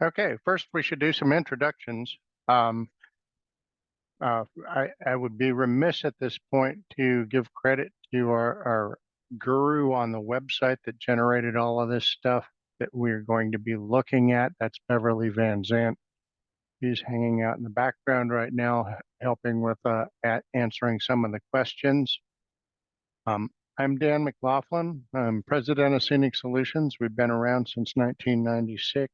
Okay, first we should do some introductions. Um, I would be remiss at this point to give credit to our guru on the website that generated all of this stuff that we're going to be looking at. That's Beverly Van Zant. He's hanging out in the background right now, helping with answering some of the questions. I'm Dan McLaughlin. I'm president of Scenic Solutions. We've been around since 1996.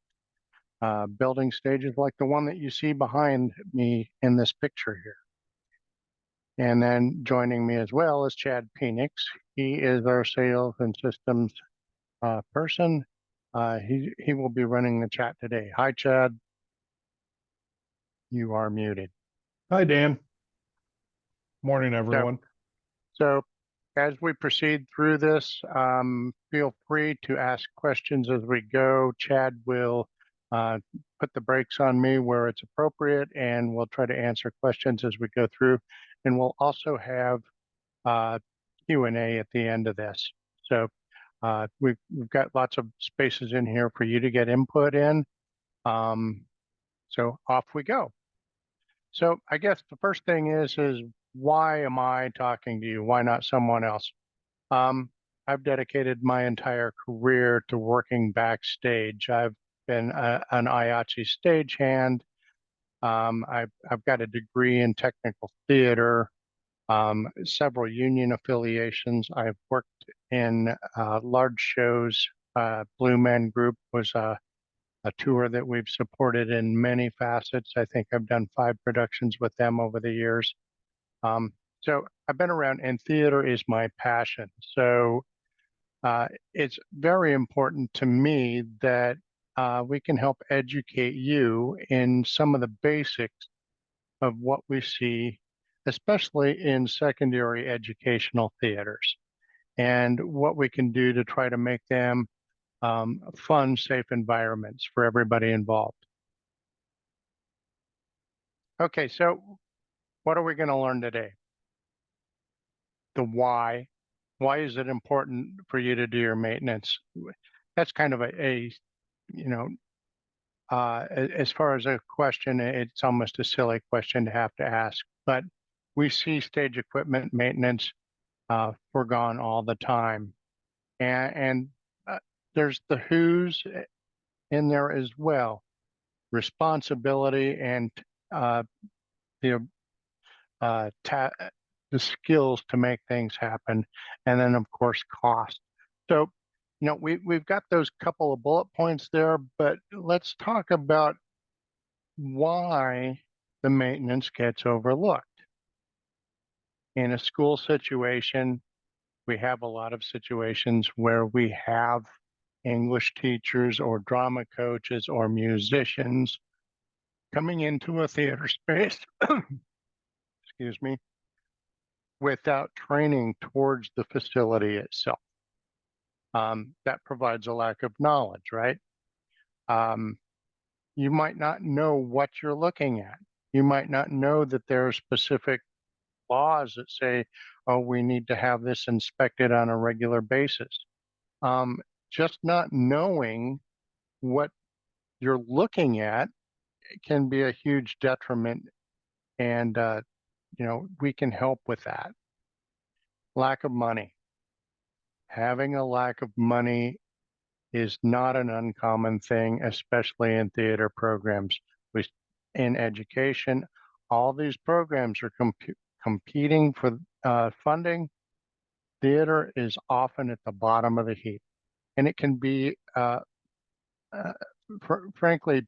Building stages like the one that you see behind me in this picture here. And then joining me as well is Chad Penix. He is our sales and systems person. He will be running the chat today. Hi, Chad. You are muted. Hi, Dan. Morning, So, everyone. so as we proceed through this, feel free to ask questions as we go. Chad will put the brakes on me where it's appropriate, and we'll try to answer questions as we go through. And we'll also have Q&A at the end of this. So we've got lots of spaces in here for you to get input in. So off we go. So I guess the first thing is why am I talking to you? Why not someone else? I've dedicated my entire career to working backstage. I've been an IATSE stagehand. I've got a degree in technical theater, several union affiliations. I've worked in large shows. Blue Men Group was a tour that we've supported in many facets. I think I've done 5 productions with them over the years. So I've been around, and theater is my passion. So it's very important to me that we can help educate you in some of the basics of what we see, especially in secondary educational theaters, and what we can do to try to make them fun, safe environments for everybody involved. Okay, so what are we going to learn today? The why. Why is it important for you to do your maintenance? That's kind of as far as a question, it's almost a silly question to have to ask. But we see stage equipment maintenance forgone all the time, and there's the who's in there as well. Responsibility and the the skills to make things happen, and then of course cost. So, we've got those couple of bullet points there, but let's talk about why the maintenance gets overlooked. In a school situation, we have a lot of situations where we have English teachers or drama coaches or musicians coming into a theater space, excuse me, without training towards the facility itself. That provides a lack of knowledge, right? You might not know what you're looking at. You might not know that there are specific laws that say, oh, we need to have this inspected on a regular basis. Just not knowing what you're looking at can be a huge detriment, and we can help with that. Lack of money. Having a lack of money is not an uncommon thing, especially in theater programs. In education, all these programs are competing for funding. Theater is often at the bottom of the heap, and it can be, frankly,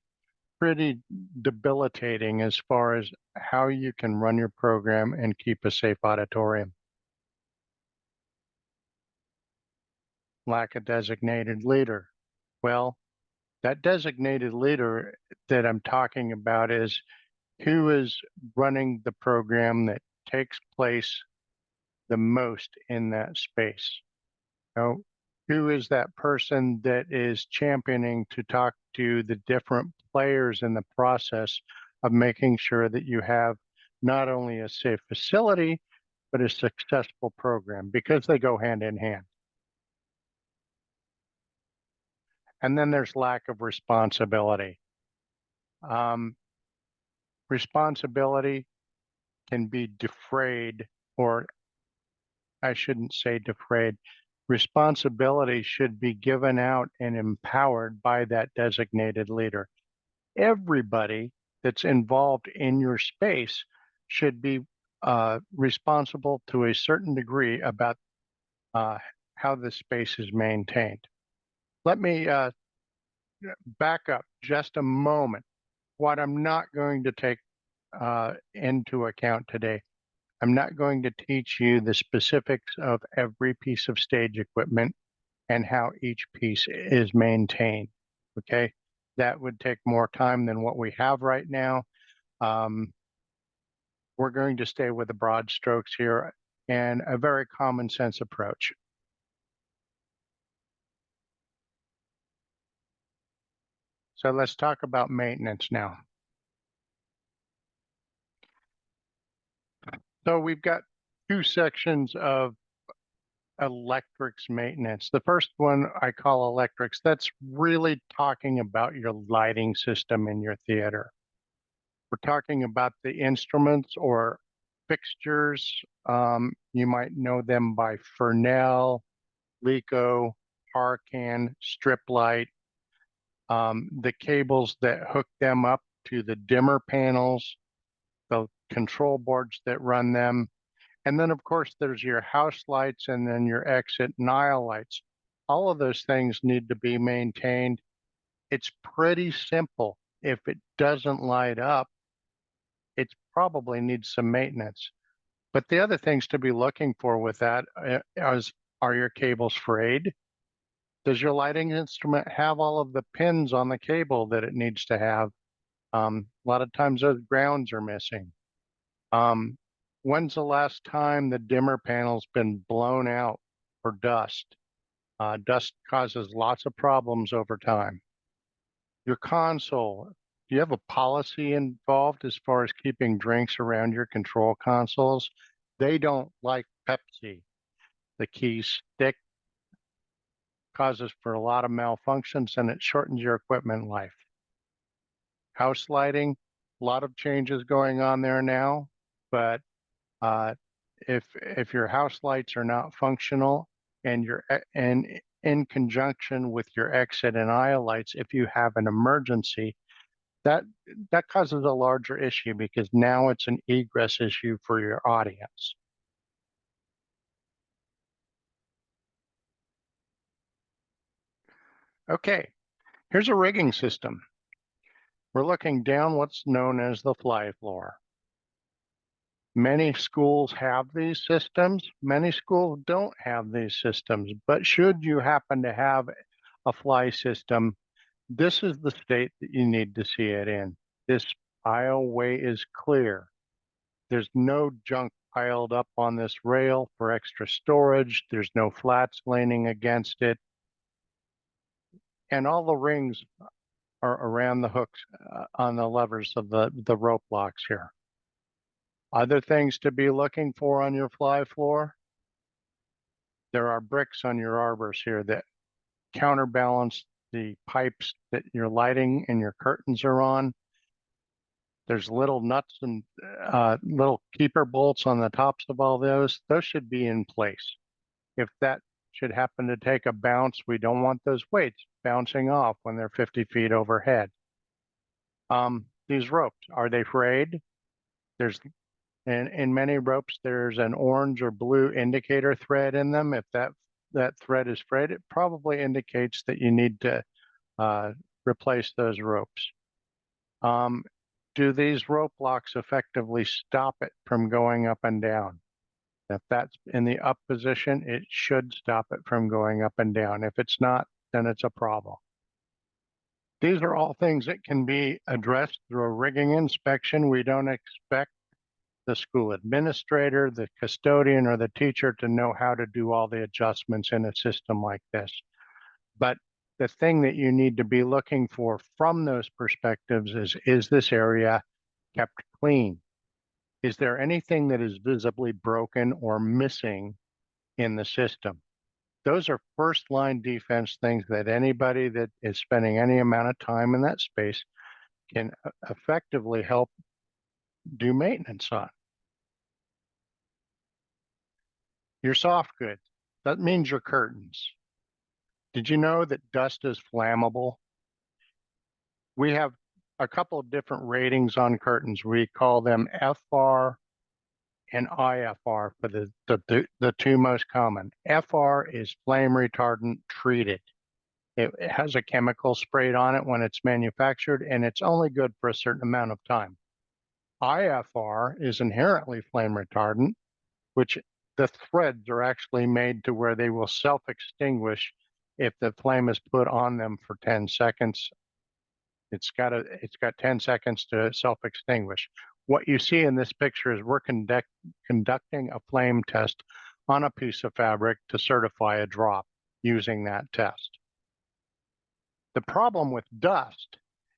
pretty debilitating as far as how you can run your program and keep a safe auditorium. Lack a designated leader. Well, that designated leader that I'm talking about is who is running the program that takes place the most in that space. Who is that person that is championing to talk to the different players in the process of making sure that you have not only a safe facility, but a successful program, because they go hand in hand. And then there's lack of responsibility. Responsibility can be defrayed, or I shouldn't say defrayed. Responsibility should be given out and empowered by that designated leader. Everybody that's involved in your space should be responsible to a certain degree about how the space is maintained. Let me back up just a moment. What I'm not going to take into account today, I'm not going to teach you the specifics of every piece of stage equipment and how each piece is maintained, okay? That would take more time than what we have right now. We're going to stay with the broad strokes here and a very common sense approach. So let's talk about maintenance now. So we've got two sections of electrics maintenance. The first one I call electrics. That's really talking about your lighting system in your theater. We're talking about the instruments or fixtures. You might know them by Fresnel, Lico, Parcan, strip light, the cables that hook them up to the dimmer panels, the control boards that run them. And then, of course, there's your house lights and then your exit and aisle lights. All of those things need to be maintained. It's pretty simple. If it doesn't light up, it probably needs some maintenance. But the other things to be looking for with that are your cables frayed? Does your lighting instrument have all of the pins on the cable that it needs to have? A lot of times those grounds are missing. When's the last time the dimmer panel's been blown out for dust? Dust causes lots of problems over time. Your console, do you have a policy involved as far as keeping drinks around your control consoles? They don't like Pepsi. The key stick causes for a lot of malfunctions and it shortens your equipment life. House lighting, a lot of changes going on there now, but if your house lights are not functional and in conjunction with your exit and aisle lights, if you have an emergency, that causes a larger issue because now it's an egress issue for your audience. Okay, here's a rigging system. We're looking down what's known as the fly floor. Many schools have these systems. Many schools don't have these systems, but should you happen to have a fly system, this is the state that you need to see it in. This aisleway is clear. There's no junk piled up on this rail for extra storage. There's no flats leaning against it. And all the rings are around the hooks on the levers of the rope locks here. Other things to be looking for on your fly floor. There are bricks on your arbors here that counterbalance the pipes that your lighting and your curtains are on. There's little nuts and little keeper bolts on the tops of all those. Those should be in place. If that should happen to take a bounce, we don't want those weights bouncing off when they're 50 feet overhead. These ropes, are they frayed? In many ropes, there's an orange or blue indicator thread in them. If that thread is frayed, it probably indicates that you need to replace those ropes. Do these rope locks effectively stop it from going up and down? If that's in the up position, it should stop it from going up and down. If it's not, then it's a problem. These are all things that can be addressed through a rigging inspection. We don't expect the school administrator, the custodian, or the teacher to know how to do all the adjustments in a system like this. But the thing that you need to be looking for from those perspectives is this area kept clean? Is there anything that is visibly broken or missing in the system? Those are first line defense things that anybody that is spending any amount of time in that space can effectively help do maintenance on. Your soft goods, that means your curtains. Did you know that dust is flammable? We have a couple of different ratings on curtains. We call them FR and IFR for the two most common. FR is flame retardant treated. It has a chemical sprayed on it when it's manufactured, and it's only good for a certain amount of time. IFR is inherently flame retardant, which the threads are actually made to where they will self-extinguish if the flame is put on them for 10 seconds. It's got 10 seconds to self-extinguish. What you see in this picture is we're conducting a flame test on a piece of fabric to certify a drop using that test. The problem with dust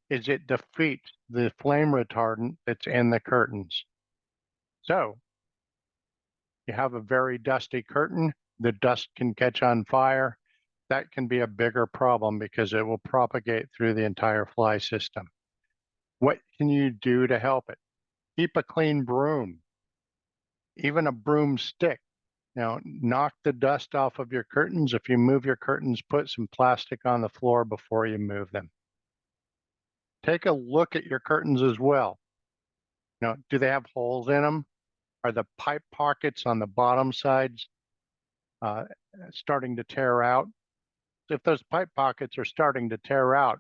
is it defeats the flame retardant that's in the curtains. So you have a very dusty curtain, the dust can catch on fire. That can be a bigger problem because it will propagate through the entire fly system. What can you do to help it? Keep a clean broom, even a broomstick. Now, knock the dust off of your curtains. If you move your curtains, put some plastic on the floor before you move them. Take a look at your curtains as well. Now, do they have holes in them? Are the pipe pockets on the bottom sides starting to tear out? If those pipe pockets are starting to tear out,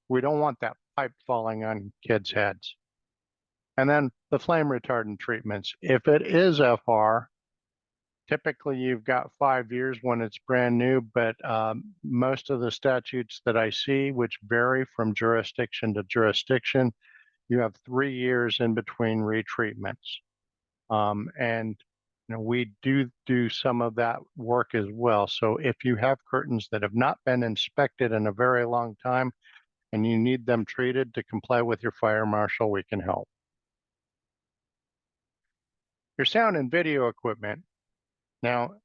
we don't want that pipe falling on kids' heads. And then the flame retardant treatments. If it is FR, typically you've got 5 years when it's brand new, but most of the statutes that I see, which vary from jurisdiction to jurisdiction, you have 3 years in between retreatments. And we do some of that work as well. So if you have curtains that have not been inspected in a very long time and you need them treated to comply with your fire marshal, we can help. Your sound and video equipment. Now,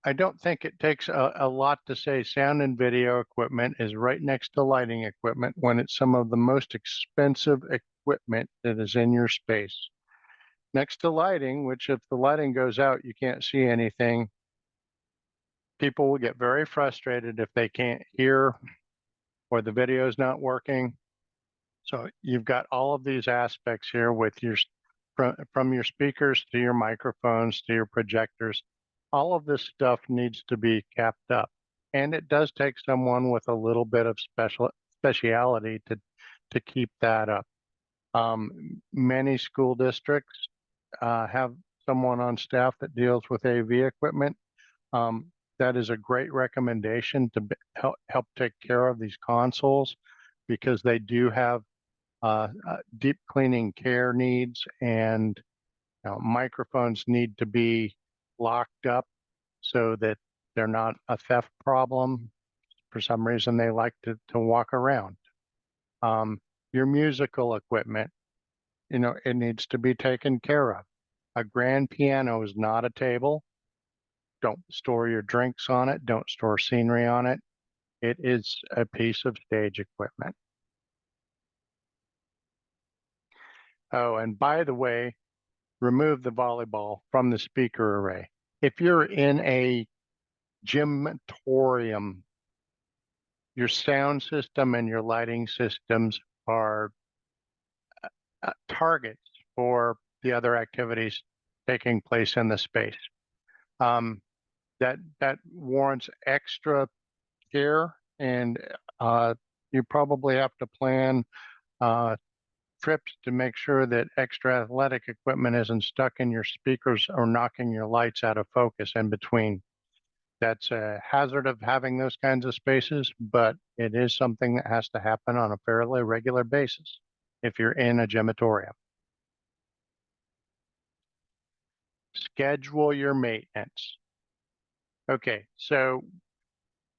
I don't think it takes a lot to say sound and video equipment is right next to lighting equipment when it's some of the most expensive equipment that is in your space. Next to lighting, which if the lighting goes out, you can't see anything. People will get very frustrated if they can't hear or the video is not working. So you've got all of these aspects here with your from your speakers to your microphones to your projectors. All of this stuff needs to be kept up. And it does take someone with a little bit of speciality to keep that up. Many school districts have someone on staff that deals with AV equipment. That is a great recommendation to help take care of these consoles because they do have deep cleaning care needs, and microphones need to be locked up so that they're not a theft problem. For some reason, they like to walk around. Your musical equipment, it needs to be taken care of. A grand piano is not a table. Don't store your drinks on it. Don't store scenery on it. It is a piece of stage equipment. Oh, and by the way, remove the volleyball from the speaker array. If you're in a gymatorium, your sound system and your lighting systems are targets for the other activities taking place in the space. That warrants extra care, and you probably have to plan trips to make sure that extra athletic equipment isn't stuck in your speakers or knocking your lights out of focus in between. That's a hazard of having those kinds of spaces, but it is something that has to happen on a fairly regular basis if you're in a gymatorium. Schedule your maintenance. Okay, so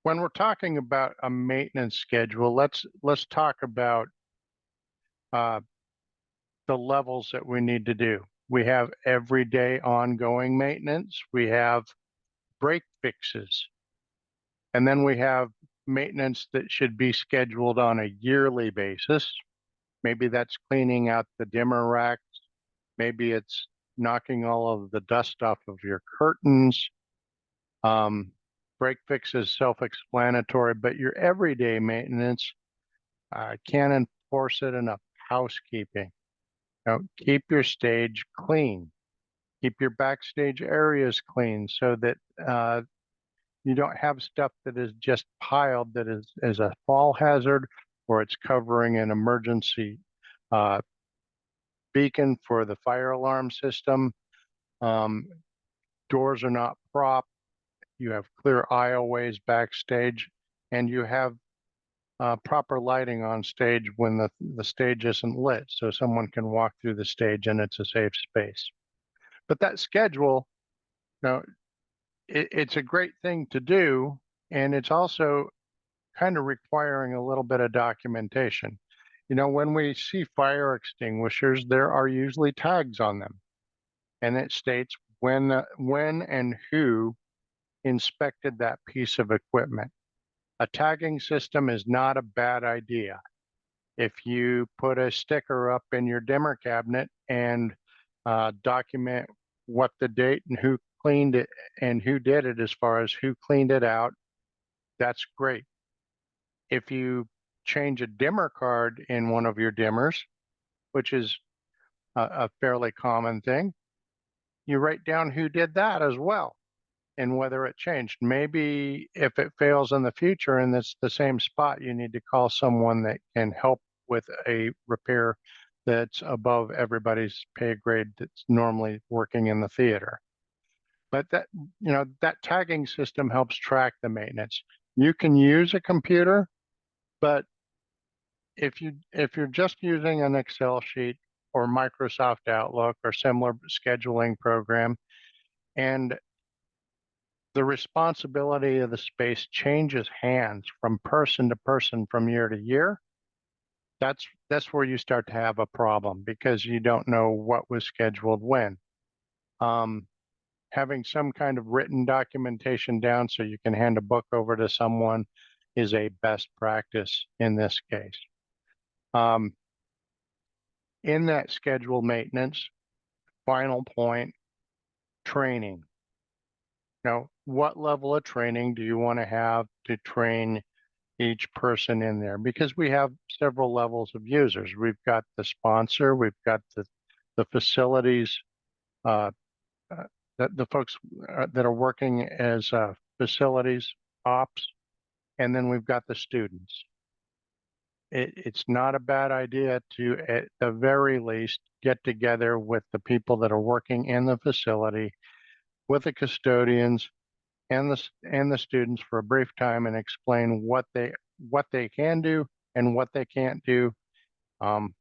when we're talking about a maintenance schedule, let's talk about the levels that we need to do. We have everyday ongoing maintenance. We have break fixes. And then we have maintenance that should be scheduled on a yearly basis. Maybe that's cleaning out the dimmer racks. Maybe it's knocking all of the dust off of your curtains. Break fix is self-explanatory, but your everyday maintenance, can't enforce it enough. Housekeeping. Keep your stage clean. Keep your backstage areas clean so that you don't have stuff that is just piled that is a fall hazard, or it's covering an emergency uh, beacon for the fire alarm system. Um, Doors are not propped. You have clear aisleways backstage, and you have proper lighting on stage when the stage isn't lit, so someone can walk through the stage and it's a safe space. But that schedule, now, it's a great thing to do, and it's also kind of requiring a little bit of documentation. When we see fire extinguishers, there are usually tags on them, and it states when and who inspected that piece of equipment. A tagging system is not a bad idea. If you put a sticker up in your dimmer cabinet and document what the date and who cleaned it and who did it, as far as who cleaned it out, that's great. If you change a dimmer card in one of your dimmers, which is a fairly common thing, you write down who did that as well and whether it changed. Maybe if it fails in the future and it's the same spot, you need to call someone that can help with a repair that's above everybody's pay grade that's normally working in the theater. But that tagging system helps track the maintenance. You can use a computer, but if you're just using an Excel sheet or Microsoft Outlook or similar scheduling program, and the responsibility of the space changes hands from person to person from year to year, that's where you start to have a problem, because you don't know what was scheduled when. Having some kind of written documentation down so you can hand a book over to someone is a best practice in this case. In that scheduled maintenance, final point, training. Now, what level of training do you want to have to train each person in there? Because we have several levels of users. We've got the sponsor, we've got the facilities, the folks that are working as facilities ops, and then we've got the students. It's not a bad idea to, at the very least, get together with the people that are working in the facility, with the custodians and the students for a brief time, and explain what they can do and what they can't do.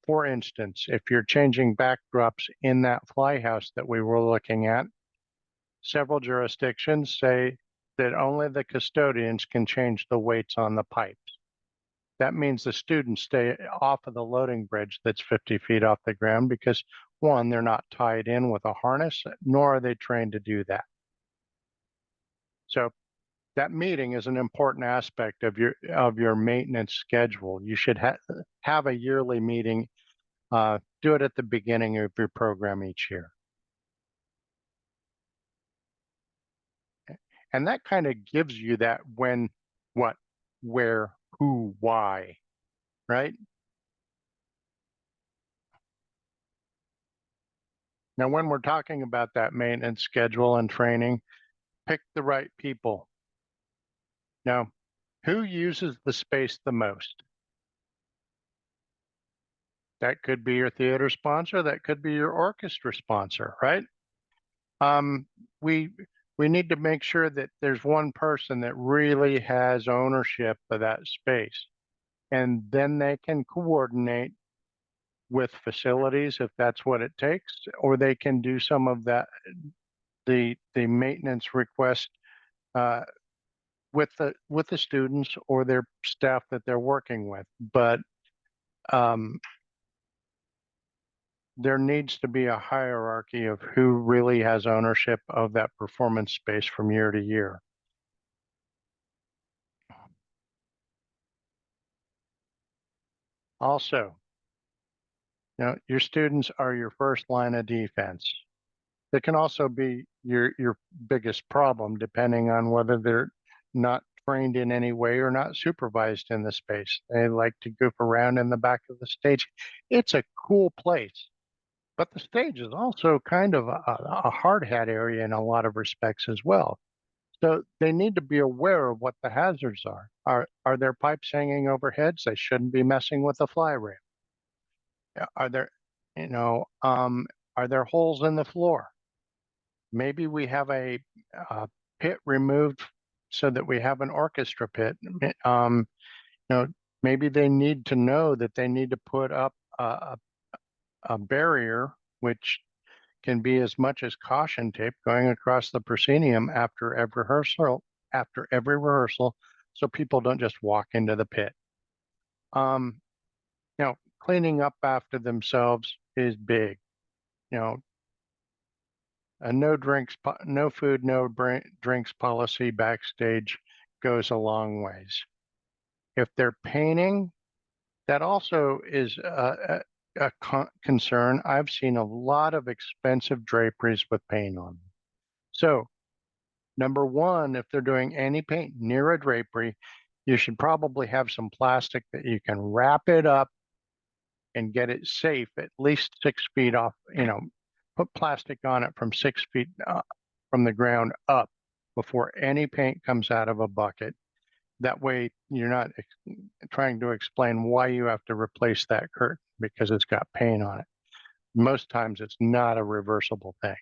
For instance, if you're changing backdrops in that fly house that we were looking at, several jurisdictions say that only the custodians can change the weights on the pipes. That means the students stay off of the loading bridge that's 50 feet off the ground, because one, they're not tied in with a harness, nor are they trained to do that. So that meeting is an important aspect of your maintenance schedule. You should have a yearly meeting. Do it at the beginning of your program each year. And that kind of gives you that when, what, where, who, why, right? Now, when we're talking about that maintenance schedule and training, pick the right people. Now, who uses the space the most? That could be your theater sponsor, that could be your orchestra sponsor, right? We need to make sure that there's one person that really has ownership of that space, and then they can coordinate with facilities if that's what it takes, or they can do some of that, the maintenance request with the students or their staff that they're working with. But there needs to be a hierarchy of who really has ownership of that performance space from year to year. Also, Your students are your first line of defense. They can also be your biggest problem, depending on whether they're not trained in any way or not supervised in the space. They like to goof around in the back of the stage. It's a cool place, but the stage is also kind of a hard hat area in a lot of respects as well. So they need to be aware of what the hazards are. Are there pipes hanging overheads? They shouldn't be messing with the fly rail. Are there, you know, are there holes in the floor? Maybe we have a pit removed so that we have an orchestra pit. You know, maybe they need to know that they need to put up a barrier, which can be as much as caution tape going across the proscenium after every rehearsal, so people don't just walk into the pit. Cleaning up after themselves is big. A no food, no drinks policy backstage goes a long ways. If they're painting, that also is a concern. I've seen a lot of expensive draperies with paint on them. So, number one, if they're doing any paint near a drapery, you should probably have some plastic that you can wrap it up and get it safe, at least 6 feet off, put plastic on it from 6 feet from the ground up before any paint comes out of a bucket. That way you're not trying to explain why you have to replace that curtain because it's got paint on it. Most times it's not a reversible thing.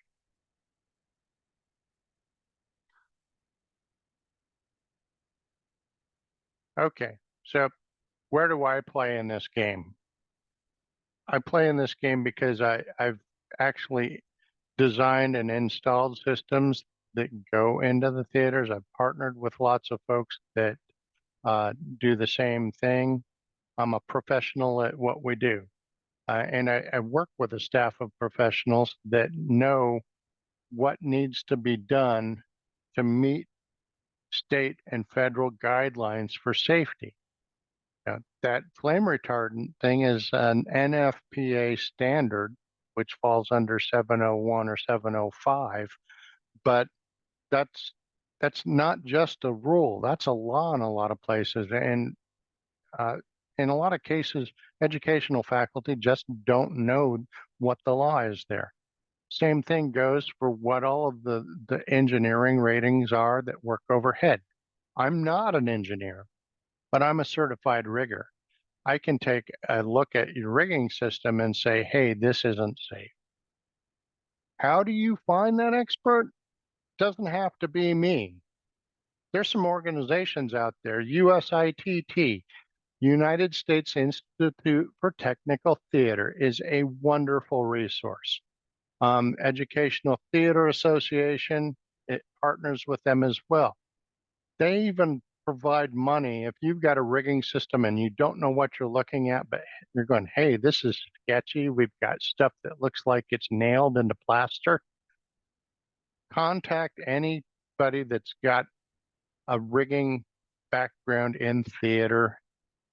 Okay, so where do I play in this game? I play in this game because I've actually designed and installed systems that go into the theaters. I've partnered with lots of folks that do the same thing. I'm a professional at what we do. And I work with a staff of professionals that know what needs to be done to meet state and federal guidelines for safety. That flame retardant thing is an NFPA standard, which falls under 701 or 705, but that's not just a rule. That's a law in a lot of places. And in a lot of cases, educational faculty just don't know what the law is there. Same thing goes for what all of the engineering ratings are that work overhead. I'm not an engineer, but I'm a certified rigger. I can take a look at your rigging system and say, hey, this isn't safe. How do you find that expert? Doesn't have to be me. There's some organizations out there, USITT, United States Institute for Technical Theater is a wonderful resource. Educational Theater Association, it partners with them as well. They even provide money if you've got a rigging system and you don't know what you're looking at, but you're going, hey, this is sketchy. We've got stuff that looks like it's nailed into plaster. Contact anybody that's got a rigging background in theater.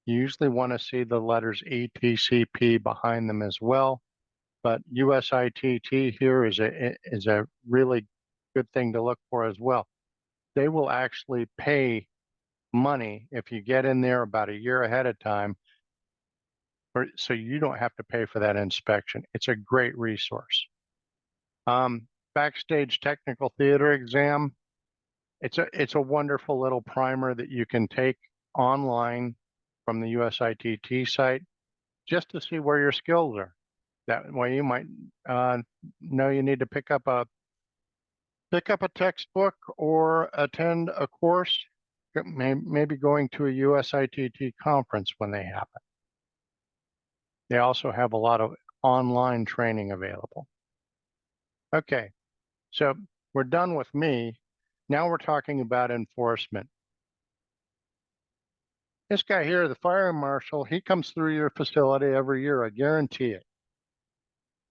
You usually want to see the letters ETCP behind them as well. But USITT here is a really good thing to look for as well. They will actually pay money if you get in there about a year ahead of time, so you don't have to pay for that inspection. It's a great resource. Backstage technical theater exam. It's a wonderful little primer that you can take online from the USITT site just to see where your skills are. That way you might know you need to pick up a textbook or attend a course, maybe going to a USITT conference when they happen. They also have a lot of online training available. Okay, so we're done with me. Now we're talking about enforcement. This guy here, the fire marshal, he comes through your facility every year, I guarantee it.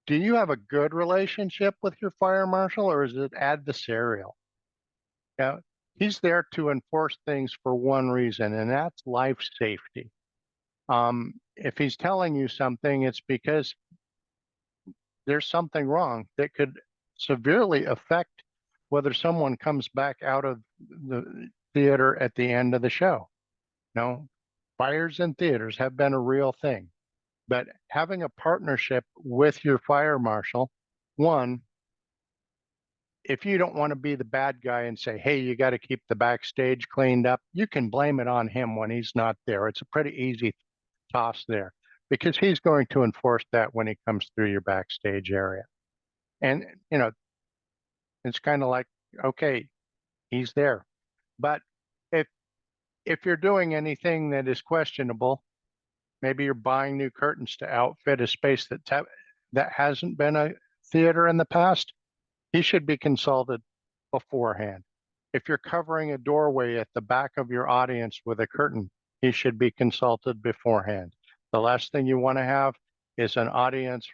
Do you have a good relationship with your fire marshal or is it adversarial? Yeah, he's there to enforce things for one reason, and that's life safety. If he's telling you something, it's because there's something wrong that could severely affect whether someone comes back out of the theater at the end of the show. No, fires in theaters have been a real thing, but having a partnership with your fire marshal, one, if you don't want to be the bad guy and say, hey, you got to keep the backstage cleaned up, you can blame it on him when he's not there. It's a pretty easy toss there because he's going to enforce that when he comes through your backstage area. And, it's kind of like, okay, he's there. But if if you're doing anything that is questionable, maybe you're buying new curtains to outfit a space that hasn't been a theater in the past, he should be consulted beforehand. If you're covering a doorway at the back of your audience with a curtain, he should be consulted beforehand. The last thing you want to have is an audience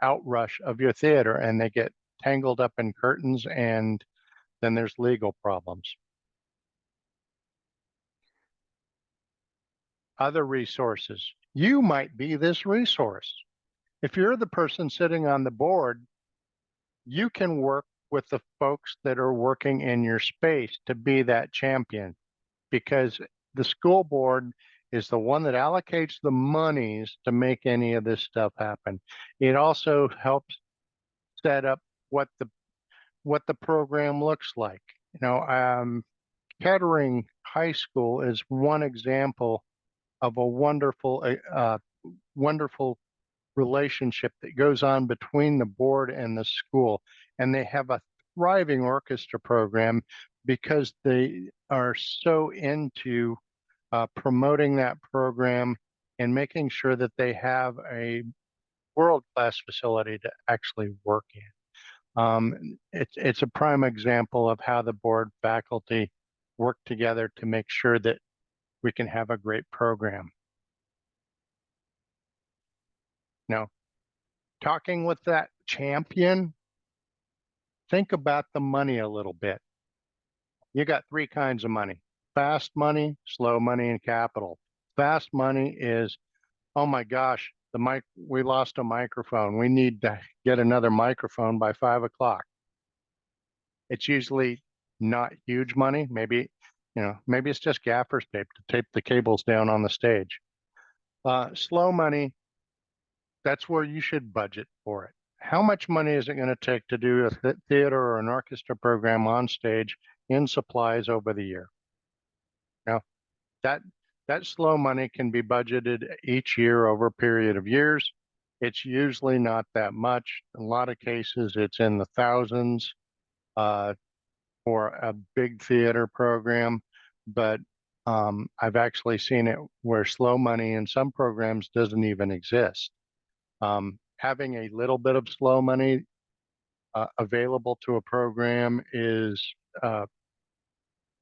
outrush of your theater and they get tangled up in curtains and then there's legal problems. Other resources. You might be this resource. If you're the person sitting on the board, you can work with the folks that are working in your space to be that champion because the school board is the one that allocates the monies to make any of this stuff happen. It also helps set up what the program looks like. Kettering High School is one example of a wonderful relationship that goes on between the board and the school. And they have a thriving orchestra program because they are so into promoting that program and making sure that they have a world-class facility to actually work in. It's a prime example of how the board faculty work together to make sure that we can have a great program. Now, talking with that champion, think about the money a little bit. You got three kinds of money: fast money, slow money, and capital. Fast money is, oh my gosh, we lost a microphone. We need to get another microphone by 5 o'clock. It's usually not huge money. Maybe it's just gaffer's tape to tape the cables down on the stage. Slow money, that's where you should budget for it. How much money is it going to take to do a theater or an orchestra program on stage in supplies over the year? Now, that slow money can be budgeted each year over a period of years. It's usually not that much. In a lot of cases, it's in the thousands for a big theater program, but I've actually seen it where slow money in some programs doesn't even exist. Having a little bit of slow money available to a program is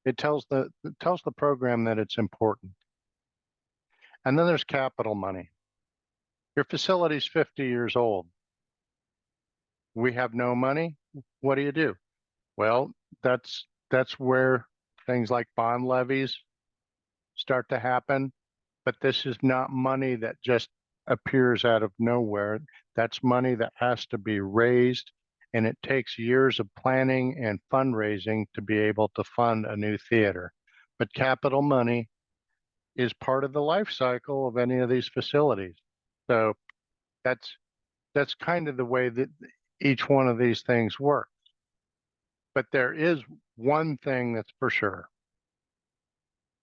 it tells the program that it's important. And then there's capital money. Your facility's 50 years old. We have no money. What do you do? Well, that's where things like bond levies start to happen. But this is not money that just appears out of nowhere. That's money that has to be raised, and it takes years of planning and fundraising to be able to fund a new theater. But capital money is part of the life cycle of any of these facilities. So that's kind of the way that each one of these things works. But there is one thing that's for sure.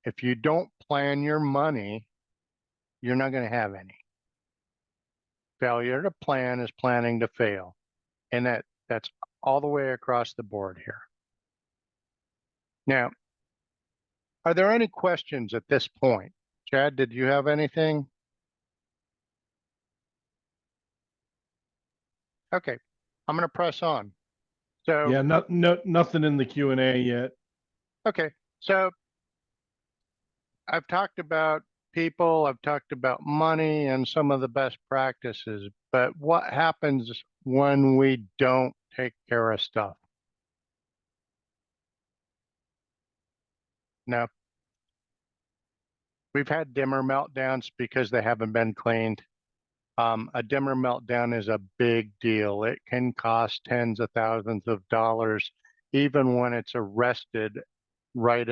If you don't plan your money, you're not going to have any. Failure to plan is planning to fail. And that's all the way across the board here. Now, are there any questions at this point? Chad, did you have anything? Okay, I'm going to press on. So Yeah, nothing in the Q&A yet. okay, so I've talked about people, I've talked about money and some of the best practices, but what happens when we don't take care of stuff? Now, we've had dimmer meltdowns because they haven't been cleaned. A dimmer meltdown is a big deal. It can cost tens of thousands of dollars, even when it's arrested right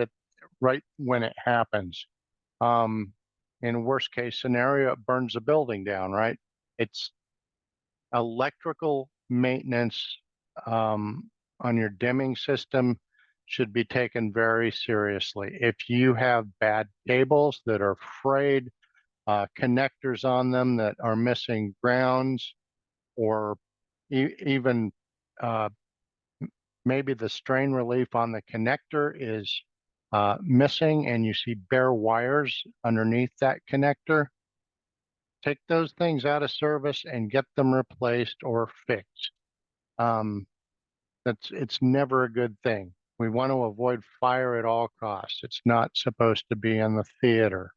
when it happens. Um, in worst case scenario, it burns the building down, right? It's electrical maintenance on your dimming system should be taken very seriously. If you have bad cables that are frayed, connectors on them that are missing grounds, or even uh, maybe the strain relief on the connector is missing and you see bare wires underneath that connector, take those things out of service and get them replaced or fixed. Um, it's never a good thing. We want to avoid fire at all costs. It's not supposed to be in the theater.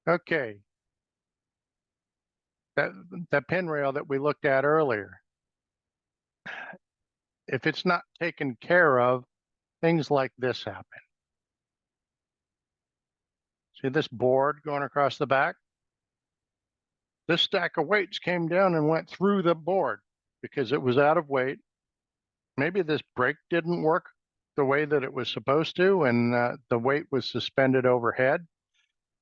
Okay, that pin rail that we looked at earlier, if it's not taken care of, things like this happen. See this board going across the back? This stack of weights came down and went through the board because it was out of weight. Maybe this brake didn't work the way that it was supposed to, and the weight was suspended overhead.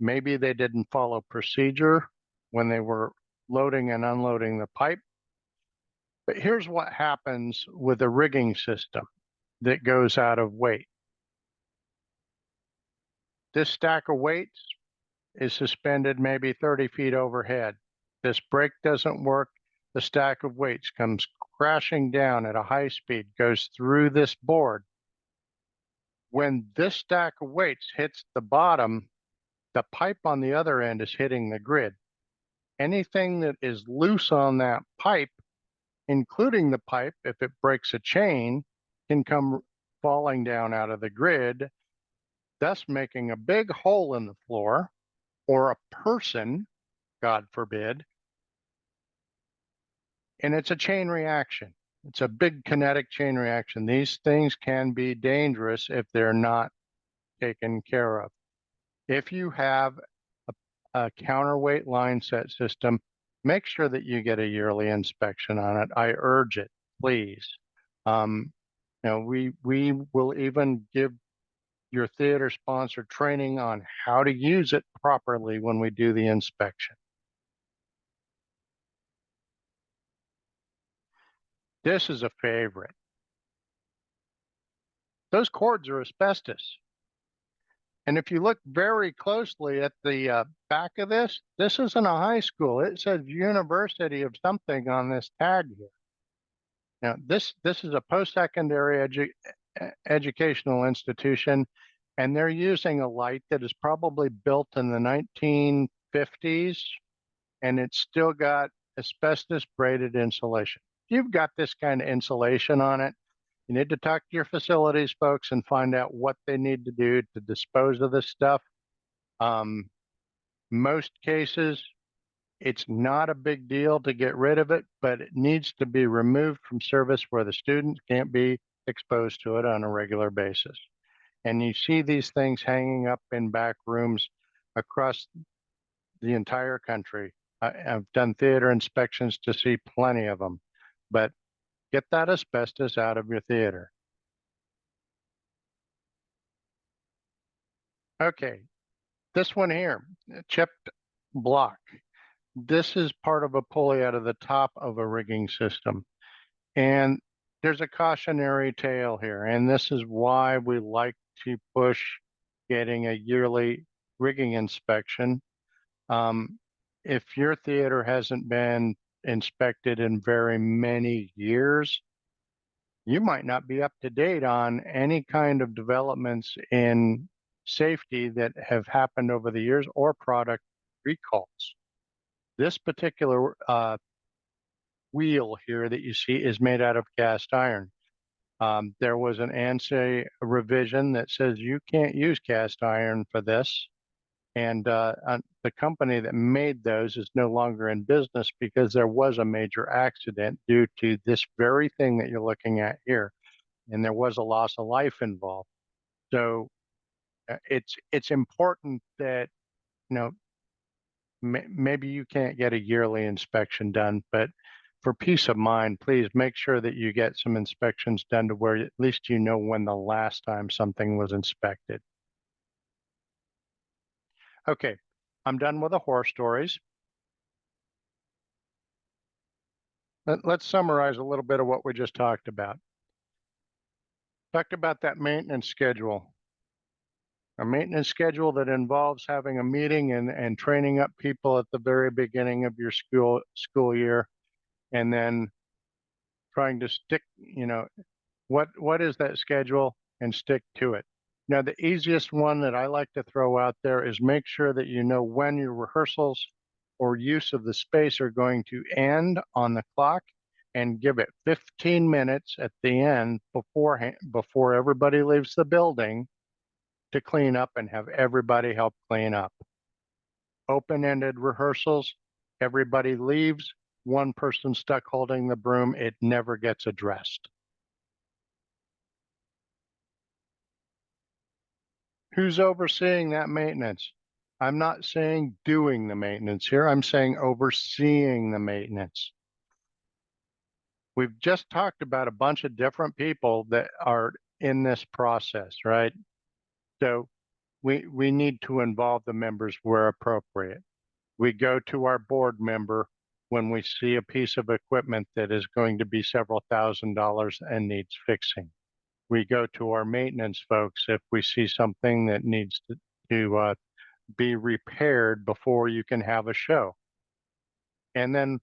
Maybe they didn't follow procedure when they were loading and unloading the pipe. But here's what happens with a rigging system that goes out of weight. This stack of weights is suspended maybe 30 feet overhead. This brake doesn't work. The stack of weights comes crashing down at a high speed, goes through this board. When this stack of weights hits the bottom, the pipe on the other end is hitting the grid. Anything that is loose on that pipe, including the pipe, if it breaks a chain, can come falling down out of the grid, thus making a big hole in the floor, or a person, God forbid. And it's a chain reaction. It's a big kinetic chain reaction. These things can be dangerous if they're not taken care of. If you have a counterweight line set system, make sure that you get a yearly inspection on it. I urge it, please. We will even give your theater sponsor training on how to use it properly when we do the inspection. This is a favorite. Those cords are asbestos. And if you look very closely at the back of this isn't a high school. It says University of something on this tag here. Now, this is a post-secondary educational institution, and they're using a light that is probably built in the 1950s, and it's still got asbestos braided insulation. If you've got this kind of insulation on it, you need to talk to your facilities folks and find out what they need to do to dispose of this stuff. Most cases, it's not a big deal to get rid of it, but it needs to be removed from service where the students can't be exposed to it on a regular basis. And you see these things hanging up in back rooms across the entire country. I've done theater inspections to see plenty of them, but get that asbestos out of your theater. Okay, this one here, chipped block. This is part of a pulley out of the top of a rigging system. And there's a cautionary tale here. And this is why we like to push getting a yearly rigging inspection. If your theater hasn't been inspected in very many years, you might not be up to date on any kind of developments in safety that have happened over the years or product recalls. This particular wheel here that you see is made out of cast iron. There was an ANSI revision that says you can't use cast iron for this. And the company that made those is no longer in business because there was a major accident due to this very thing that you're looking at here. And there was a loss of life involved. So it's important that, you know, maybe you can't get a yearly inspection done, but for peace of mind, please make sure that you get some inspections done to where at least you know when the last time something was inspected. Okay, I'm done with the horror stories. Let's summarize a little bit of what we just talked about. Talked about that maintenance schedule. A maintenance schedule that involves having a meeting and training up people at the very beginning of your school year, and then trying to stick, what is that schedule and stick to it. Now, the easiest one that I like to throw out there is make sure that you know when your rehearsals or use of the space are going to end on the clock, and give it 15 minutes at the end before everybody leaves the building to clean up and have everybody help clean up. Open-ended rehearsals, everybody leaves, one person stuck holding the broom, it never gets addressed. Who's overseeing that maintenance? I'm not saying doing the maintenance here, I'm saying overseeing the maintenance. We've just talked about a bunch of different people that are in this process, right? So we need to involve the members where appropriate. We go to our board member when we see a piece of equipment that is going to be several $1,000s and needs fixing. We go to our maintenance folks if we see something that needs to be repaired before you can have a show. And then,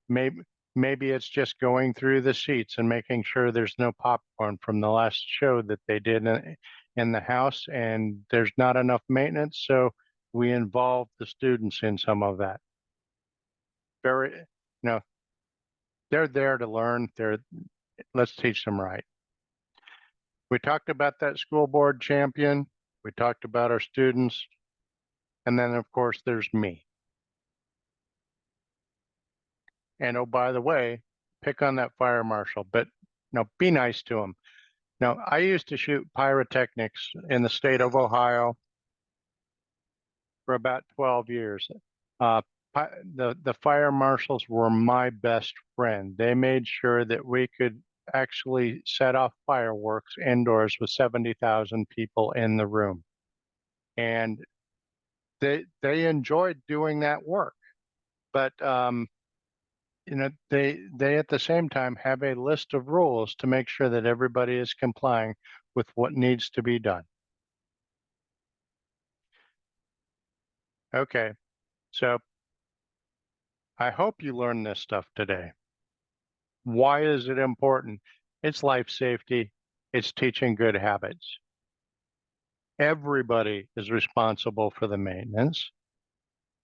maybe it's just going through the seats and making sure there's no popcorn from the last show that they did in the house, and there's not enough maintenance, so we involve the students in some of that. They're there to learn. Let's teach them right. We talked about that school board champion. We talked about our students. And then, of course, there's me. And oh, by the way, pick on that fire marshal, but be nice to him. Now, I used to shoot pyrotechnics in the state of Ohio for about 12 years. The fire marshals were my best friend. They made sure that we could actually set off fireworks indoors with 70,000 people in the room. And they enjoyed doing that work. But they at the same time have a list of rules to make sure that everybody is complying with what needs to be done. Okay, so I hope you learned this stuff today. Why is it important? It's life safety. It's teaching good habits. Everybody is responsible for the maintenance.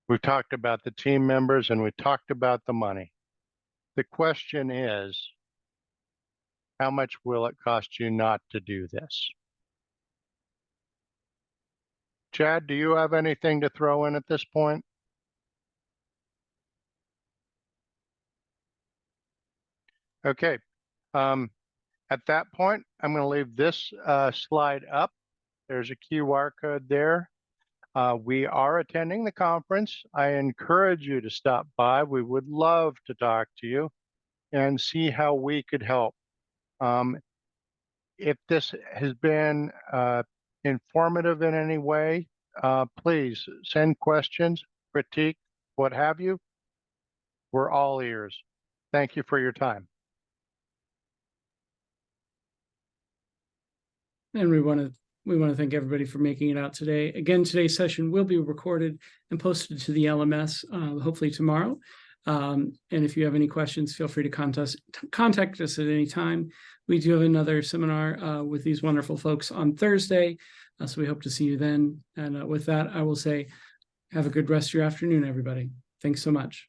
We've talked about the team members and we talked about the money. The question is, how much will it cost you not to do this? Chad, do you have anything to throw in at this point? Okay. At that point, I'm going to leave this slide up. There's a QR code there. We are attending the conference. I encourage you to stop by. We would love to talk to you and see how we could help. If this has been informative in any way, please send questions, critique, what have you. We're all ears. Thank you for your time. And we want to thank everybody for making it out today. Again, today's session will be recorded and posted to the LMS hopefully tomorrow. And if you have any questions, feel free to contact us at any time. We do have another seminar with these wonderful folks on Thursday. So we hope to see you then. And with that, I will say, have a good rest of your afternoon, everybody. Thanks so much.